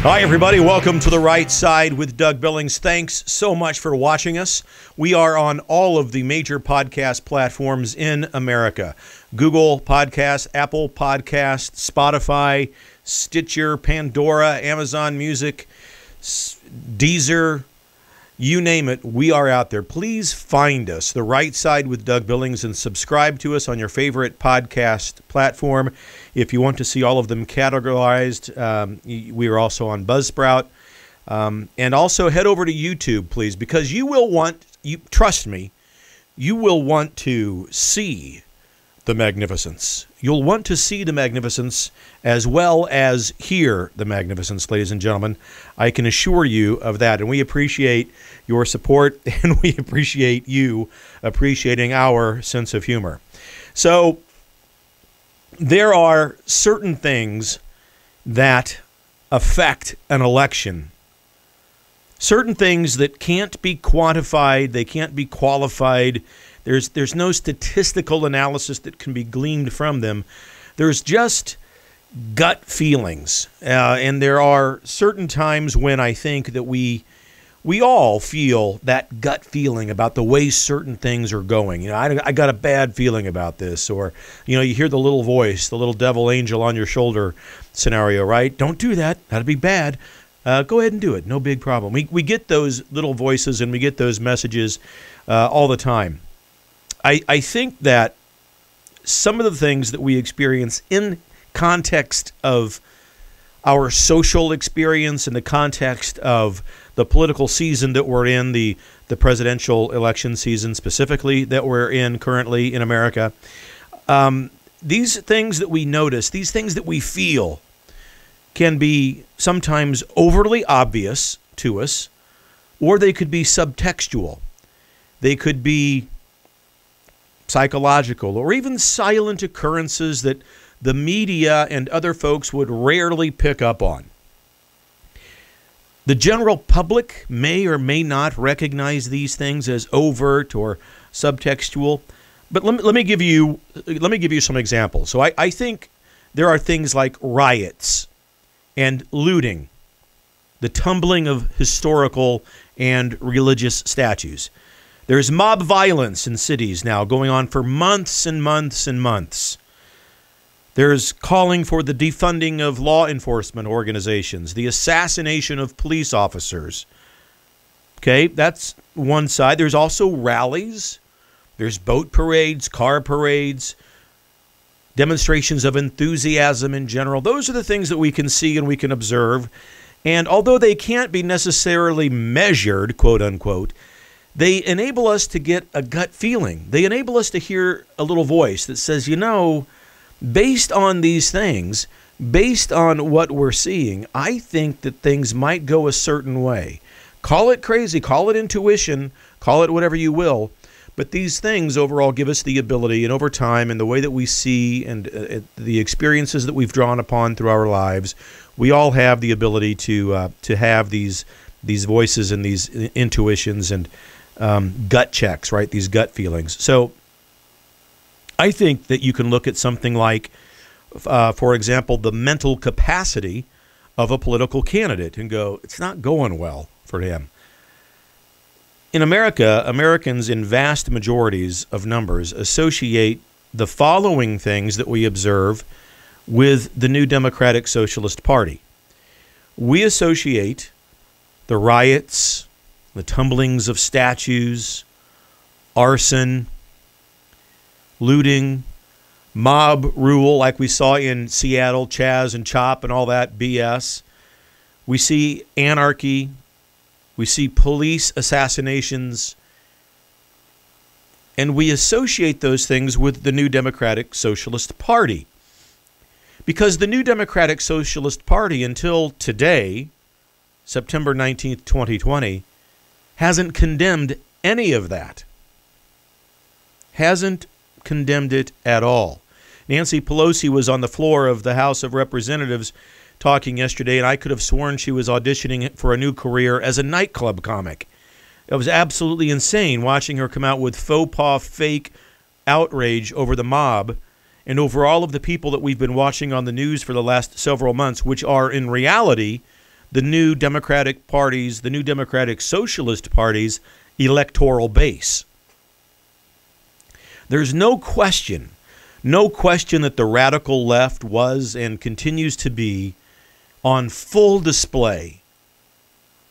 Hi, everybody. Welcome to The Right Side with Doug Billings. Thanks so much for watching us. We are on all of the major podcast platforms in America. Google Podcasts, Apple Podcasts, Spotify, Stitcher, Pandora, Amazon Music, Deezer, you name it, we are out there. Please find us, The Right Side with Doug Billings, and subscribe to us on your favorite podcast platform. If you want to see all of them categorized, we are also on Buzzsprout. And also head over to YouTube, please, because you will want, trust me, you will want to see the magnificence. You'll want to see the magnificence as well as hear the magnificence, ladies and gentlemen. I can assure you of that. And we appreciate your support, and we appreciate you appreciating our sense of humor. So there are certain things that affect an election. Certain things that can't be quantified, they can't be qualified. There's no statistical analysis that can be gleaned from them. There's just gut feelings. And there are certain times when I think that we all feel that gut feeling about the way certain things are going. You know, I got a bad feeling about this. Or, you know, you hear the little voice, the little devil angel on your shoulder scenario, right? Don't do that. That'd be bad. Go ahead and do it. No big problem. We get those little voices and we get those messages all the time. I think that some of the things that we experience in context of our social experience, in the context of the political season that we're in, the presidential election season specifically that we're in currently in America, these things that we notice, these things that we feel can be sometimes overly obvious to us, or they could be subtextual. They could be psychological, or even silent occurrences that the media and other folks would rarely pick up on. The general public may or may not recognize these things as overt or subtextual, but let me give you some examples. So I think there are things like riots and looting, the tumbling of historical and religious statues. There's mob violence in cities now going on for months and months and months. There's calling for the defunding of law enforcement organizations, the assassination of police officers. Okay, that's one side. There's also rallies. There's boat parades, car parades, demonstrations of enthusiasm in general. Those are the things that we can see and we can observe. And although they can't be necessarily measured, quote unquote, they enable us to get a gut feeling. They enable us to hear a little voice that says, you know, based on these things, based on what we're seeing, I think that things might go a certain way. Call it crazy, call it intuition, call it whatever you will. But these things overall give us the ability, and over time, and the way that we see and the experiences that we've drawn upon through our lives, we all have the ability to have these voices and these intuitions and gut checks, right? These gut feelings. So I think that you can look at something like, for example, the mental capacity of a political candidate and go, it's not going well for him. In America, Americans in vast majorities of numbers associate the following things that we observe with the new Democratic Socialist Party. We associate the riots, the tumblings of statues, arson, looting, mob rule like we saw in Seattle, Chaz and Chop and all that BS. We see anarchy. We see police assassinations. And we associate those things with the new Democratic Socialist Party. Because the new Democratic Socialist Party, until today, September 19th, 2020, hasn't condemned any of that. Hasn't condemned it at all. Nancy Pelosi was on the floor of the House of Representatives talking yesterday, and I could have sworn she was auditioning for a new career as a nightclub comic. It was absolutely insane watching her come out with faux pas, fake outrage over the mob and over all of the people that we've been watching on the news for the last several months, which are in reality the new Democratic Party's, the new Democratic Socialist Party's electoral base. There's no question that the radical left was and continues to be on full display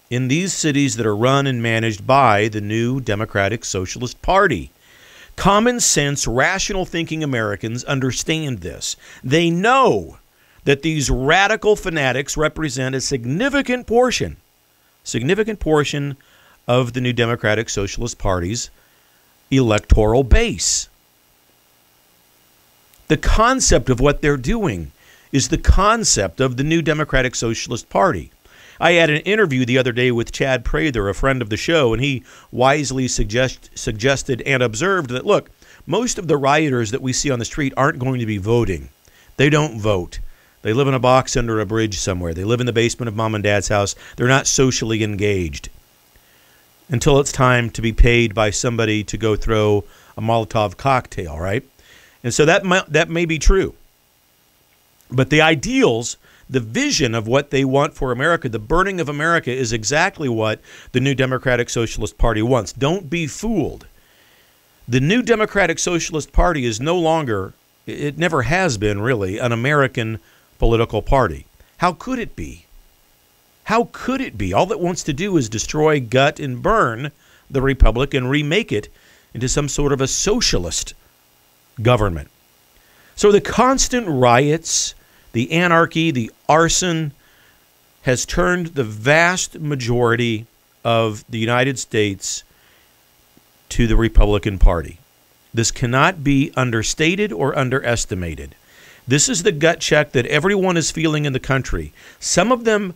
in these cities that are run and managed by the new Democratic Socialist Party. Common sense, rational thinking Americans understand this. They know that these radical fanatics represent a significant portion of the new Democratic Socialist Party's electoral base. The concept of what they're doing is the concept of the new Democratic Socialist Party. I had an interview the other day with Chad Prather, a friend of the show, and he wisely suggested and observed that, look, most of the rioters that we see on the street aren't going to be voting. They don't vote. They live in a box under a bridge somewhere. They live in the basement of mom and dad's house. They're not socially engaged until it's time to be paid by somebody to go throw a Molotov cocktail, right? And so that may be true. But the ideals, the vision of what they want for America, the burning of America, is exactly what the new Democratic Socialist Party wants. Don't be fooled. The new Democratic Socialist Party is no longer, it never has been really, an American political party. How could it be? How could it be? All it wants to do is destroy, gut, and burn the republic and remake it into some sort of a socialist government. So the constant riots, the anarchy, the arson has turned the vast majority of the United States to the Republican Party. This cannot be understated or underestimated. This is the gut check that everyone is feeling in the country. Some of them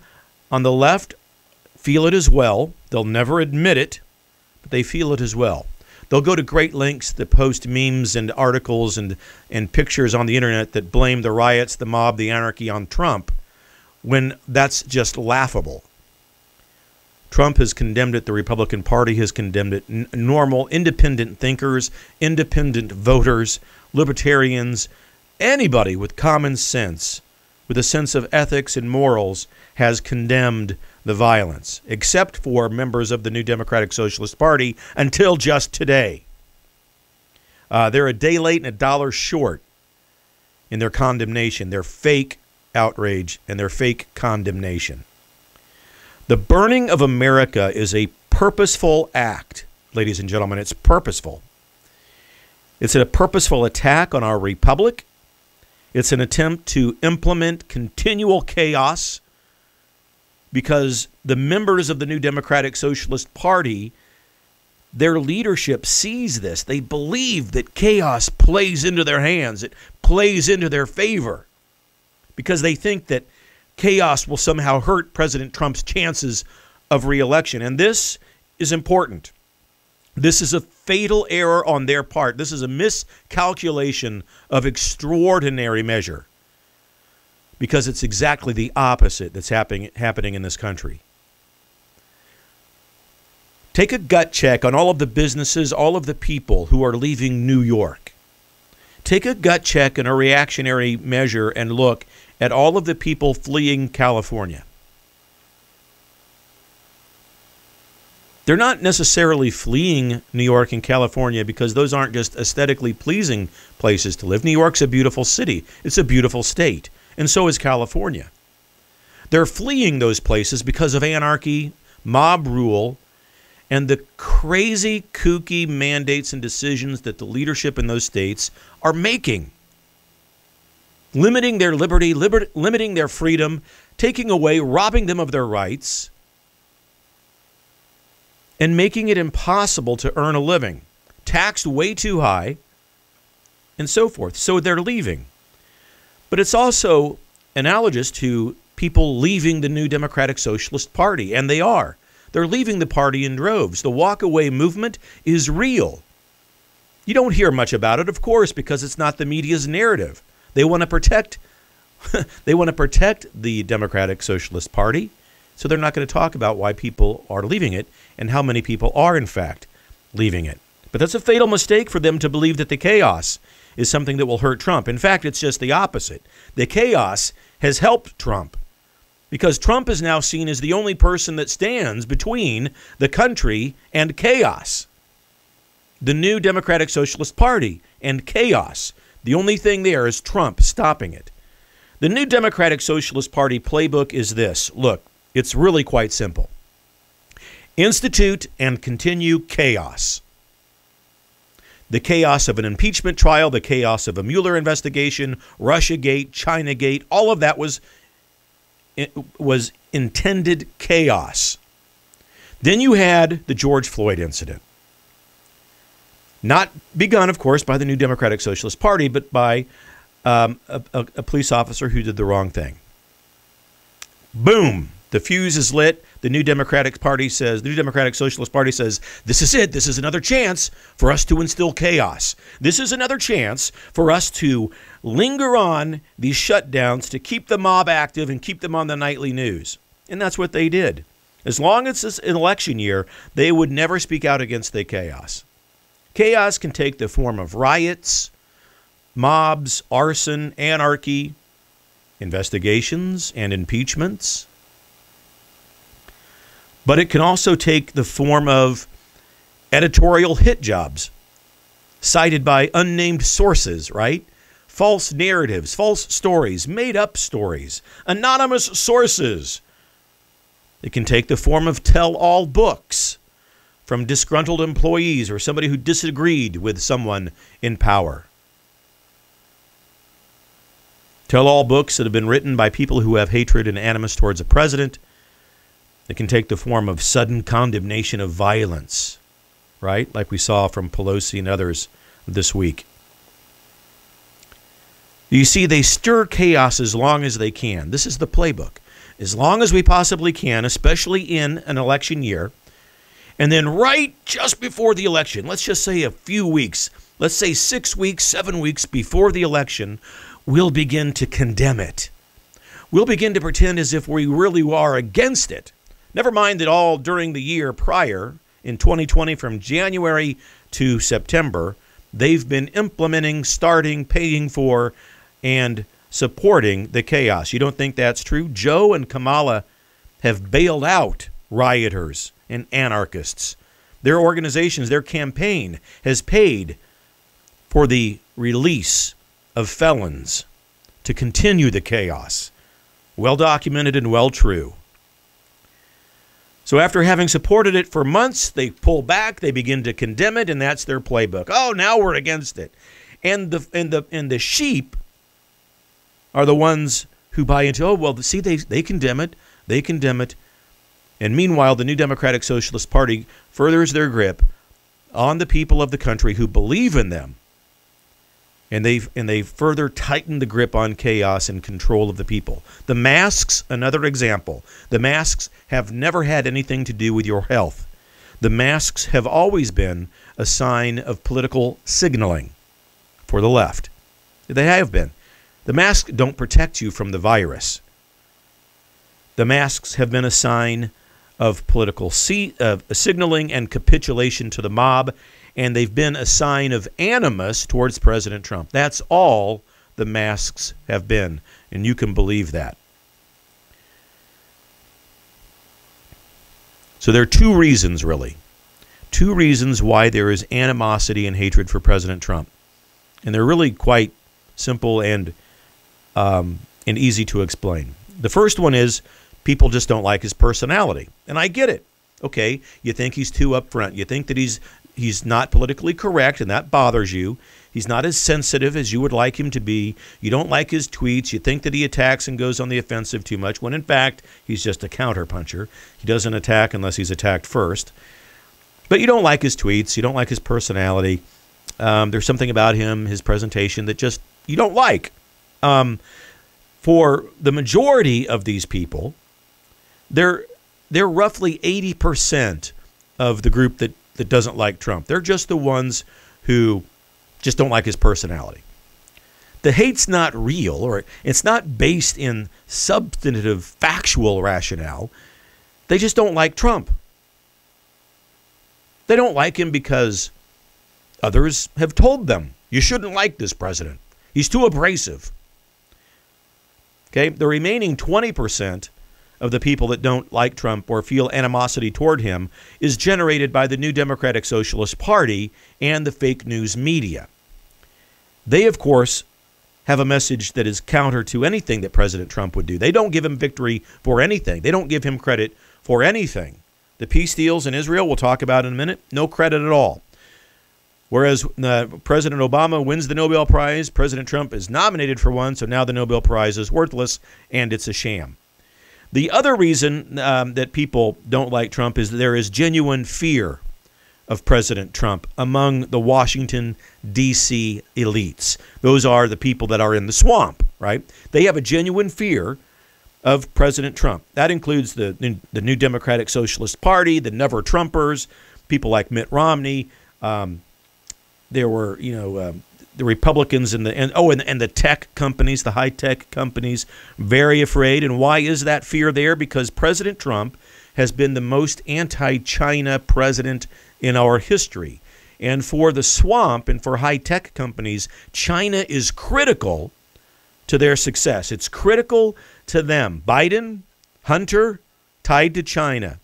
on the left feel it as well. They'll never admit it, but they feel it as well. They'll go to great lengths to post memes and articles and pictures on the internet that blame the riots, the mob, the anarchy on Trump, when that's just laughable. Trump has condemned it. The Republican Party has condemned it. Normal, independent thinkers, independent voters, libertarians, anybody with common sense, with a sense of ethics and morals, has condemned the violence, except for members of the new Democratic Socialist Party until just today. They're a day late and a dollar short in their condemnation, their fake outrage, and their fake condemnation. The burning of America is a purposeful act, ladies and gentlemen. It's purposeful. It's a purposeful attack on our republic. It's an attempt to implement continual chaos because the members of the new Democratic Socialist Party, their leadership sees this. They believe that chaos plays into their hands. It plays into their favor because they think that chaos will somehow hurt President Trump's chances of re-election. And this is important. This is a fatal error on their part. This is a miscalculation of extraordinary measure because it's exactly the opposite that's happening in this country. Take a gut check on all of the businesses, all of the people who are leaving New York. Take a gut check and a reactionary measure and look at all of the people fleeing California. They're not necessarily fleeing New York and California because those aren't just aesthetically pleasing places to live. New York's a beautiful city. It's a beautiful state. And so is California. They're fleeing those places because of anarchy, mob rule, and the crazy, kooky mandates and decisions that the leadership in those states are making. Limiting their liberty, limiting their freedom, taking away, robbing them of their rights, and making it impossible to earn a living, taxed way too high, and so forth. So they're leaving. But it's also analogous to people leaving the new Democratic Socialist Party, and they are. They're leaving the party in droves. The walk-away movement is real. You don't hear much about it, of course, because it's not the media's narrative. They want to protect the Democratic Socialist Party, so they're not going to talk about why people are leaving it and how many people are, in fact, leaving it. But that's a fatal mistake for them to believe that the chaos is something that will hurt Trump. In fact, it's just the opposite. The chaos has helped Trump because Trump is now seen as the only person that stands between the country and chaos. The new Democratic Socialist Party and chaos. The only thing there is Trump stopping it. The new Democratic Socialist Party playbook is this. Look, it's really quite simple. Institute and continue chaos. The chaos of an impeachment trial, the chaos of a Mueller investigation, Russiagate, Chinagate, all of that was intended chaos. Then you had the George Floyd incident. Not begun, of course, by the new Democratic Socialist Party, but by a police officer who did the wrong thing. Boom. The fuse is lit. The new Democratic Socialist Party says, this is it. This is another chance for us to instill chaos. This is another chance for us to linger on these shutdowns to keep the mob active and keep them on the nightly news. And that's what they did. As long as it's an election year, they would never speak out against the chaos. Chaos can take the form of riots, mobs, arson, anarchy, investigations, and impeachments. But it can also take the form of editorial hit jobs cited by unnamed sources, right? False narratives, false stories, made-up stories, anonymous sources. It can take the form of tell-all books from disgruntled employees or somebody who disagreed with someone in power. Tell-all books that have been written by people who have hatred and animus towards a president. It can take the form of sudden condemnation of violence, right? Like we saw from Pelosi and others this week. You see, they stir chaos as long as they can. This is the playbook. As long as we possibly can, especially in an election year. And then right just before the election, let's just say a few weeks, let's say 6 weeks, 7 weeks before the election, we'll begin to condemn it. We'll begin to pretend as if we really are against it. Never mind that all during the year prior, in 2020, from January to September, they've been implementing, starting, paying for, and supporting the chaos. You don't think that's true? Joe and Kamala have bailed out rioters and anarchists. Their organizations, their campaign has paid for the release of felons to continue the chaos. Well documented and well true. So after having supported it for months, they pull back, they begin to condemn it, and that's their playbook. Oh, now we're against it. And the sheep are the ones who buy into, oh, well, see, they condemn it, they condemn it. And meanwhile, the new Democratic Socialist Party furthers their grip on the people of the country who believe in them. And they further tighten the grip on chaos and control of the people. The masks, another example. The masks have never had anything to do with your health. The masks have always been a sign of political signaling for the left. They have been. The masks don't protect you from the virus. The masks have been a sign of political signaling and capitulation to the mob, and they've been a sign of animus towards President Trump. That's all the masks have been, and you can believe that. So there are two reasons, really. Two reasons why there is animosity and hatred for President Trump. And they're really quite simple and easy to explain. The first one is people just don't like his personality. And I get it. Okay, you think he's too upfront. You think that he's not politically correct, and that bothers you. He's not as sensitive as you would like him to be. You don't like his tweets. You think that he attacks and goes on the offensive too much, when in fact, he's just a counterpuncher. He doesn't attack unless he's attacked first. But you don't like his tweets. You don't like his personality. There's something about him, his presentation, that just you don't like. For the majority of these people, they're roughly 80% of the group that doesn't like Trump. They're just the ones who just don't like his personality. The hate's not real, or it's not based in substantive, factual rationale. They just don't like Trump. They don't like him because others have told them, you shouldn't like this president. He's too abrasive. Okay, the remaining 20% of the people that don't like Trump or feel animosity toward him is generated by the New Democratic Socialist Party and the fake news media. They, of course, have a message that is counter to anything that President Trump would do. They don't give him victory for anything. They don't give him credit for anything. The peace deals in Israel, we'll talk about in a minute, no credit at all. Whereas President Obama wins the Nobel Prize, President Trump is nominated for one, so now the Nobel Prize is worthless and it's a sham. The other reason that people don't like Trump is that there is genuine fear of President Trump among the Washington, D.C. elites. Those are the people that are in the swamp, right? They have a genuine fear of President Trump. That includes the New Democratic Socialist Party, the Never Trumpers, people like Mitt Romney. There were, the Republicans and the tech companies, the high-tech companies, very afraid. And why is that fear there? Because President Trump has been the most anti-China president in our history. And for the swamp and for high-tech companies, China is critical to their success. It's critical to them. Biden, Hunter, tied to China.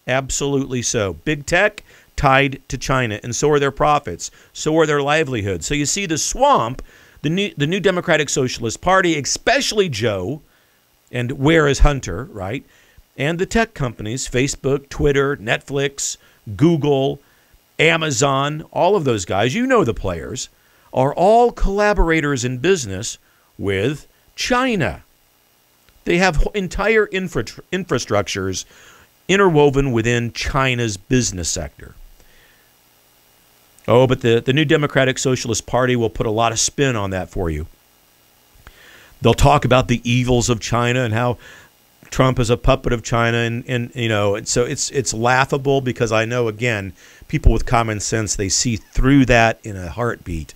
Absolutely so. Big tech, tied to China, and so are their profits, so are their livelihoods. So you see the swamp, the New Democratic Socialist Party, especially Joe, and where is Hunter, right? And the tech companies, Facebook, Twitter, Netflix, Google, Amazon, all of those guys, you know the players, are all collaborators in business with China. They have entire infrastructures interwoven within China's business sector. Oh, but the New Democratic Socialist Party will put a lot of spin on that for you. They'll talk about the evils of China and how Trump is a puppet of China, and so it's laughable because I know, again, people with common sense, they see through that in a heartbeat.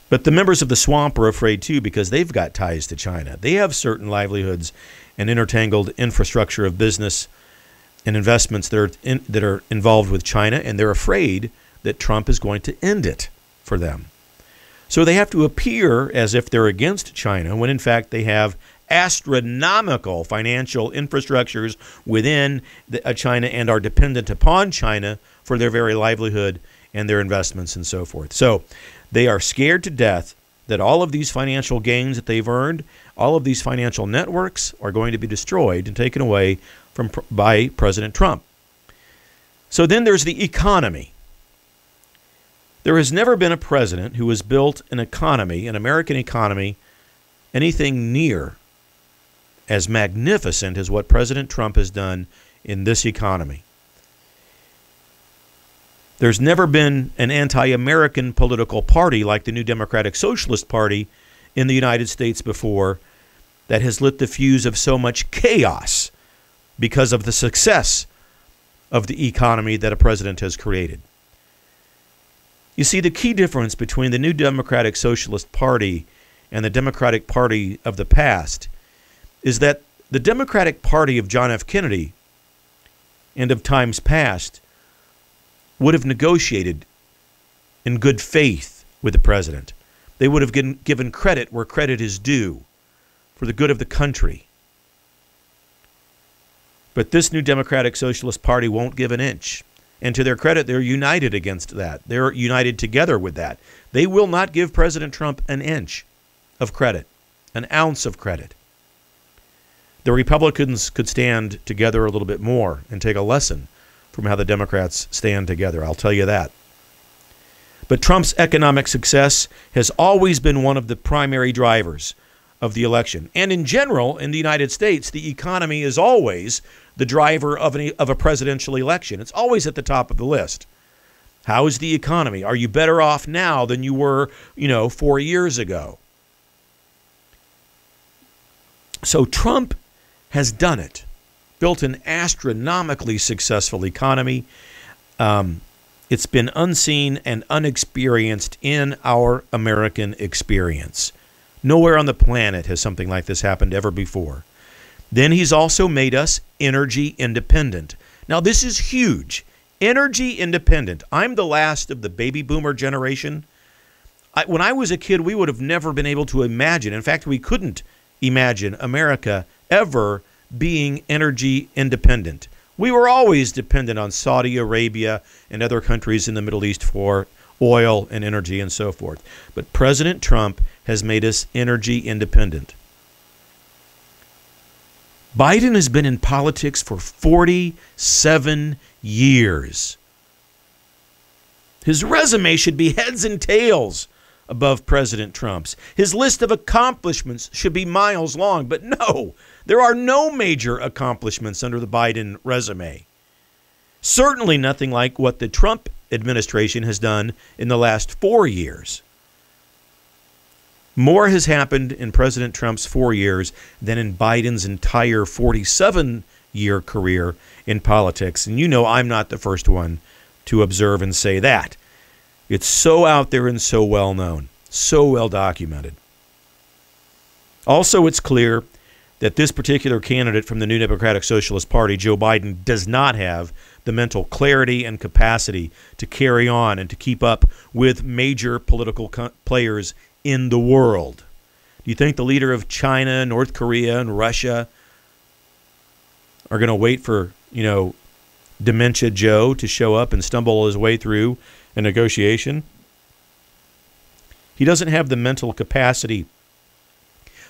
But the members of the swamp are afraid too because they've got ties to China. They have certain livelihoods and intertangled infrastructure of business and investments that are involved with China, and they're afraid that Trump is going to end it for them. So they have to appear as if they're against China when in fact they have astronomical financial infrastructures within China and are dependent upon China for their very livelihood and their investments and so forth. So they are scared to death that all of these financial gains that they've earned, all of these financial networks are going to be destroyed and taken away by President Trump. So then there's the economy. There has never been a president who has built an economy, an American economy, anything near as magnificent as what President Trump has done in this economy. There's never been an anti-American political party like the New Democratic Socialist Party in the United States before that has lit the fuse of so much chaos because of the success of the economy that a president has created. You see, the key difference between the New Democratic Socialist Party and the Democratic Party of the past is that the Democratic Party of John F. Kennedy and of times past would have negotiated in good faith with the president. They would have given credit where credit is due for the good of the country. But this New Democratic Socialist Party won't give an inch. And to their credit, they're united against that. They're united together with that. They will not give President Trump an inch of credit, an ounce of credit. The Republicans could stand together a little bit more and take a lesson from how the Democrats stand together. I'll tell you that. But Trump's economic success has always been one of the primary drivers of the election. And in general, in the United States, the economy is always the driver of a presidential election. It's always at the top of the list. How is the economy? Are you better off now than you were, 4 years ago? So Trump has done it, built an astronomically successful economy. It's been unseen and unexperienced in our American experience. Nowhere on the planet has something like this happened ever before. Then he's also made us energy independent. Now, this is huge. Energy independent. I'm the last of the baby boomer generation. When I was a kid, we would have never been able to imagine. In fact, we couldn't imagine America ever being energy independent. We were always dependent on Saudi Arabia and other countries in the Middle East for oil and energy and so forth. But President Trump has made us energy independent. Biden has been in politics for 47 years. His resume should be heads and tails above President Trump's. His list of accomplishments should be miles long, but no, there are no major accomplishments under the Biden resume. Certainly nothing like what the Trump administration has done in the last 4 years. More has happened in President Trump's 4 years than in Biden's entire 47-year career in politics. And you know I'm not the first one to observe and say that. It's so out there and so well known, so well documented. Also, it's clear that this particular candidate from the New Democratic Socialist Party, Joe Biden, does not have the mental clarity and capacity to carry on and to keep up with major political players in the world. Do you think the leader of China, North Korea, and Russia are going to wait for, Dementia Joe to show up and stumble his way through a negotiation? He doesn't have the mental capacity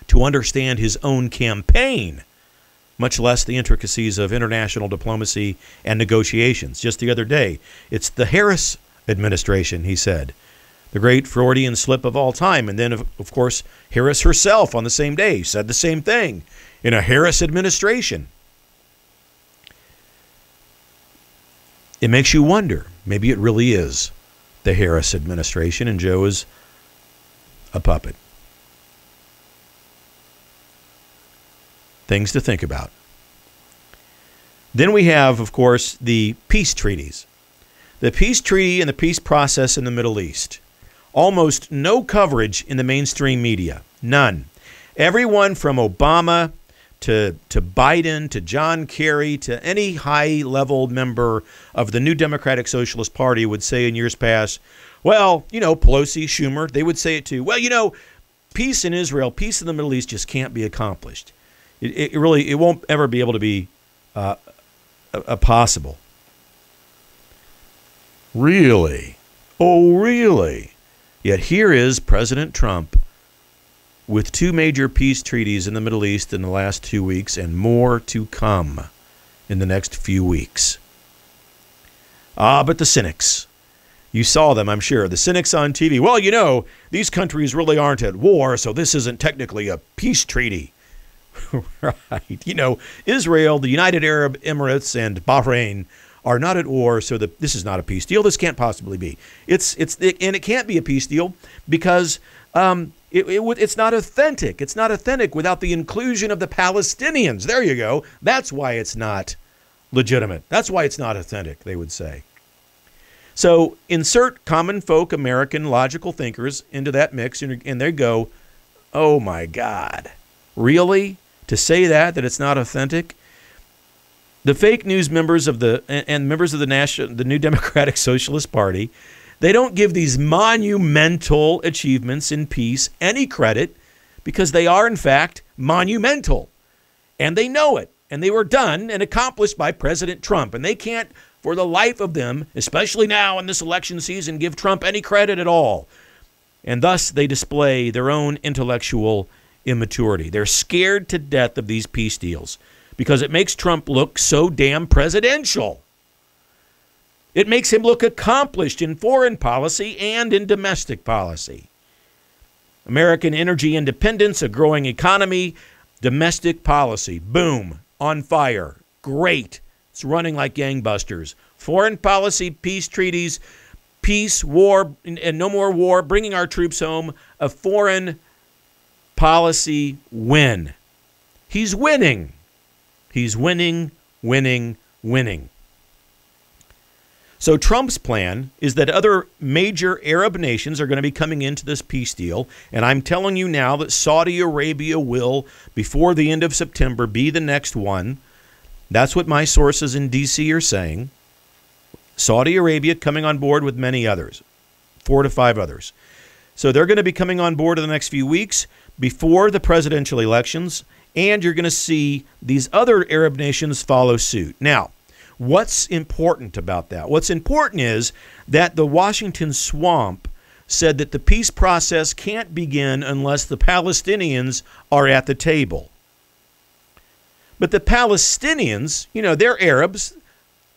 to understand his own campaign, much less the intricacies of international diplomacy and negotiations. Just the other day, it's the Harris administration, he said. The great Freudian slip of all time. And then, of course, Harris herself on the same day said the same thing in a Harris administration. It makes you wonder, maybe it really is the Harris administration and Joe is a puppet. Things to think about. Then we have, of course, the peace treaties. The peace treaty and the peace process in the Middle East. Almost no coverage in the mainstream media. None. Everyone from Obama to Biden, to John Kerry, to any high-level member of the New Democratic Socialist Party would say in years past, well, Pelosi, Schumer, they would say it too. Well, peace in Israel, peace in the Middle East just can't be accomplished. It really won't ever be able to be possible. Really? Oh, really? Yet here is President Trump with 2 major peace treaties in the Middle East in the last 2 weeks and more to come in the next few weeks. But the cynics. You saw them, I'm sure. The cynics on TV. Well, these countries really aren't at war, so this isn't technically a peace treaty. Right. Israel, the United Arab Emirates, and Bahrain are not at war, so this is not a peace deal. This can't possibly be. And it can't be a peace deal because it's not authentic. It's not authentic without the inclusion of the Palestinians. There you go. That's why it's not legitimate. That's why it's not authentic, they would say. So insert common folk American logical thinkers into that mix, and they go, oh my God, really? To say that it's not authentic? The fake news members of the New Democratic Socialist Party, they don't give these monumental achievements in peace any credit because they are, in fact, monumental. And they know it. And they were done and accomplished by President Trump. And they can't, for the life of them, especially now in this election season, give Trump any credit at all. And thus they display their own intellectual immaturity. They're scared to death of these peace deals because it makes Trump look so damn presidential. It makes him look accomplished in foreign policy and in domestic policy. American energy independence, a growing economy, domestic policy, boom, on fire, great. It's running like gangbusters. Foreign policy, peace treaties, peace, war, and no more war, bringing our troops home, a foreign policy win. He's winning. He's winning, winning, winning. So Trump's plan is that other major Arab nations are going to be coming into this peace deal. And I'm telling you now that Saudi Arabia will, before the end of September, be the next one. That's what my sources in D.C. are saying. Saudi Arabia coming on board with many others, 4 to 5 others. So they're going to be coming on board in the next few weeks before the presidential elections. And you're going to see these other Arab nations follow suit. Now, what's important about that? What's important is that the Washington swamp said that the peace process can't begin unless the Palestinians are at the table. But the Palestinians, they're Arabs.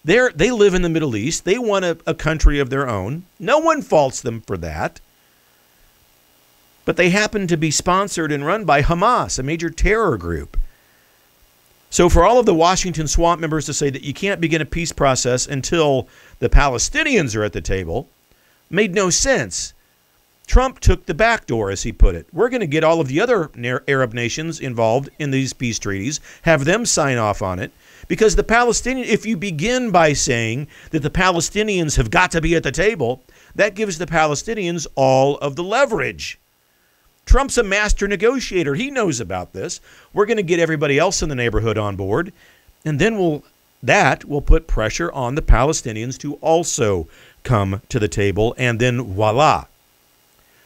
They live in the Middle East. They want a country of their own. No one faults them for that. But they happen to be sponsored and run by Hamas, a major terror group. So for all of the Washington swamp members to say that you can't begin a peace process until the Palestinians are at the table made no sense. Trump took the back door, as he put it. We're going to get all of the other Arab nations involved in these peace treaties, have them sign off on it, because the Palestinians, if you begin by saying that the Palestinians have got to be at the table, that gives the Palestinians all of the leverage. Trump's a master negotiator. He knows about this. We're going to get everybody else in the neighborhood on board, and then we'll put pressure on the Palestinians to also come to the table, and then voila.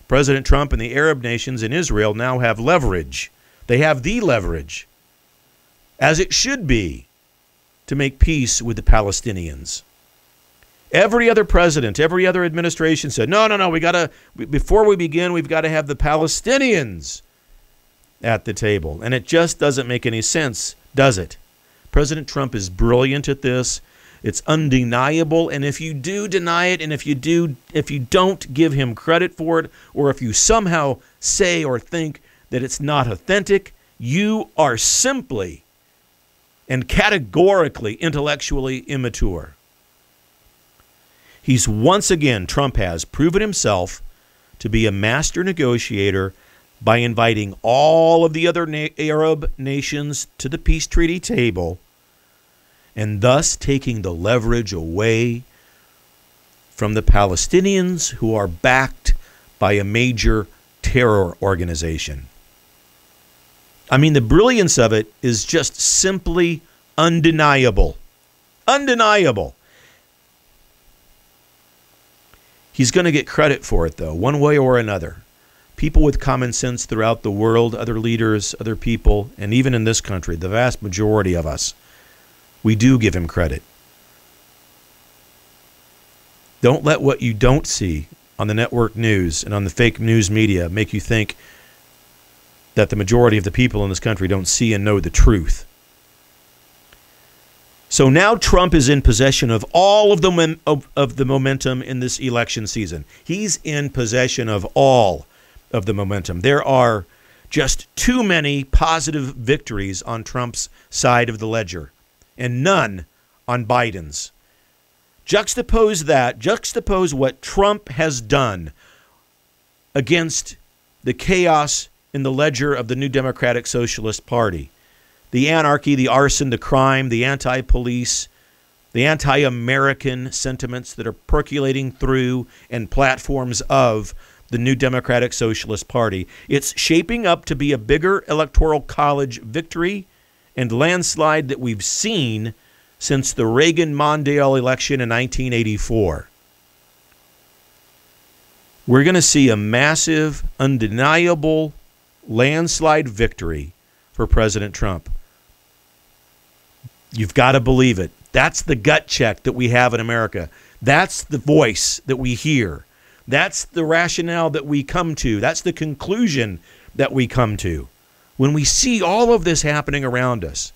President Trump and the Arab nations in Israel now have leverage. They have the leverage, as it should be, to make peace with the Palestinians. Every other president, every other administration said, no, before we begin, we've got to have the Palestinians at the table. And it just doesn't make any sense, does it? President Trump is brilliant at this. It's undeniable. And if you do deny it, and if you don't give him credit for it, or if you somehow say or think that it's not authentic, you are simply and categorically intellectually immature. He's once again, Trump has proven himself to be a master negotiator by inviting all of the other Arab nations to the peace treaty table, and thus taking the leverage away from the Palestinians, who are backed by a major terror organization. I mean, the brilliance of it is just simply undeniable. Undeniable. He's going to get credit for it, though, one way or another. People with common sense throughout the world, other leaders, other people, and even in this country, the vast majority of us, we do give him credit. Don't let what you don't see on the network news and on the fake news media make you think that the majority of the people in this country don't see and know the truth. So now Trump is in possession of all of the momentum in this election season. He's in possession of all of the momentum. There are just too many positive victories on Trump's side of the ledger, and none on Biden's. Juxtapose what Trump has done against the chaos in the ledger of the New Democratic Socialist Party. The anarchy, the arson, the crime, the anti-police, the anti-American sentiments that are percolating through and platforms of the New Democratic Socialist Party. It's shaping up to be a bigger electoral college victory and landslide that we've seen since the Reagan-Mondale election in 1984. We're going to see a massive, undeniable landslide victory for President Trump. You've got to believe it. That's the gut check that we have in America. That's the voice that we hear. That's the rationale that we come to. That's the conclusion that we come to. When we see all of this happening around us,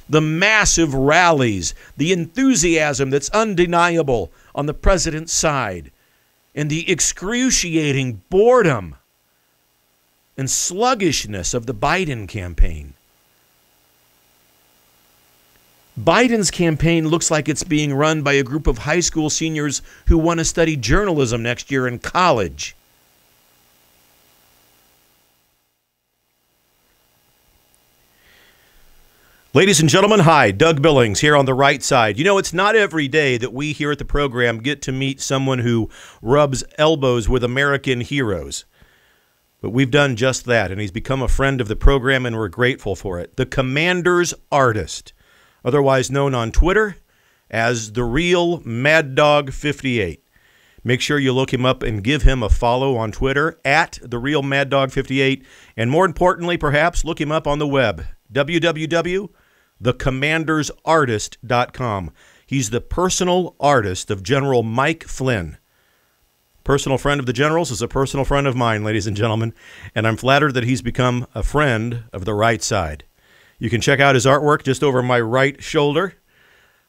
the massive rallies, the enthusiasm that's undeniable on the president's side, and the excruciating boredom and sluggishness of the Biden campaign. Biden's campaign looks like it's being run by a group of high school seniors who want to study journalism next year in college. Ladies and gentlemen, hi, Doug Billings here on the right side. You know, it's not every day that we here at the program get to meet someone who rubs elbows with American heroes. But we've done just that, and he's become a friend of the program, and we're grateful for it. The Commander's Artist, otherwise known on Twitter as The Real Mad Dog 58. Make sure you look him up and give him a follow on Twitter at The Real Mad Dog 58. And more importantly, perhaps, look him up on the web, www.thecommandersartist.com. He's the personal artist of General Mike Flynn. Personal friend of the general's is a personal friend of mine, ladies and gentlemen, and I'm flattered that he's become a friend of the right side. You can check out his artwork just over my right shoulder.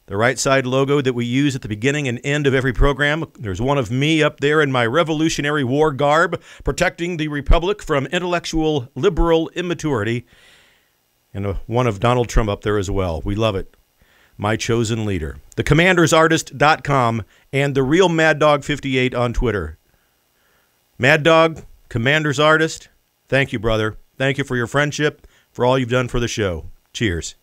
The right side logo that we use at the beginning and end of every program. There's one of me up there in my Revolutionary War garb, protecting the Republic from intellectual liberal immaturity, and one of Donald Trump up there as well. We love it. My chosen leader. TheCommandersArtist.com and the real Mad Dog 58 on Twitter. Mad Dog, Commander's Artist, thank you, brother. Thank you for your friendship, for all you've done for the show. Cheers.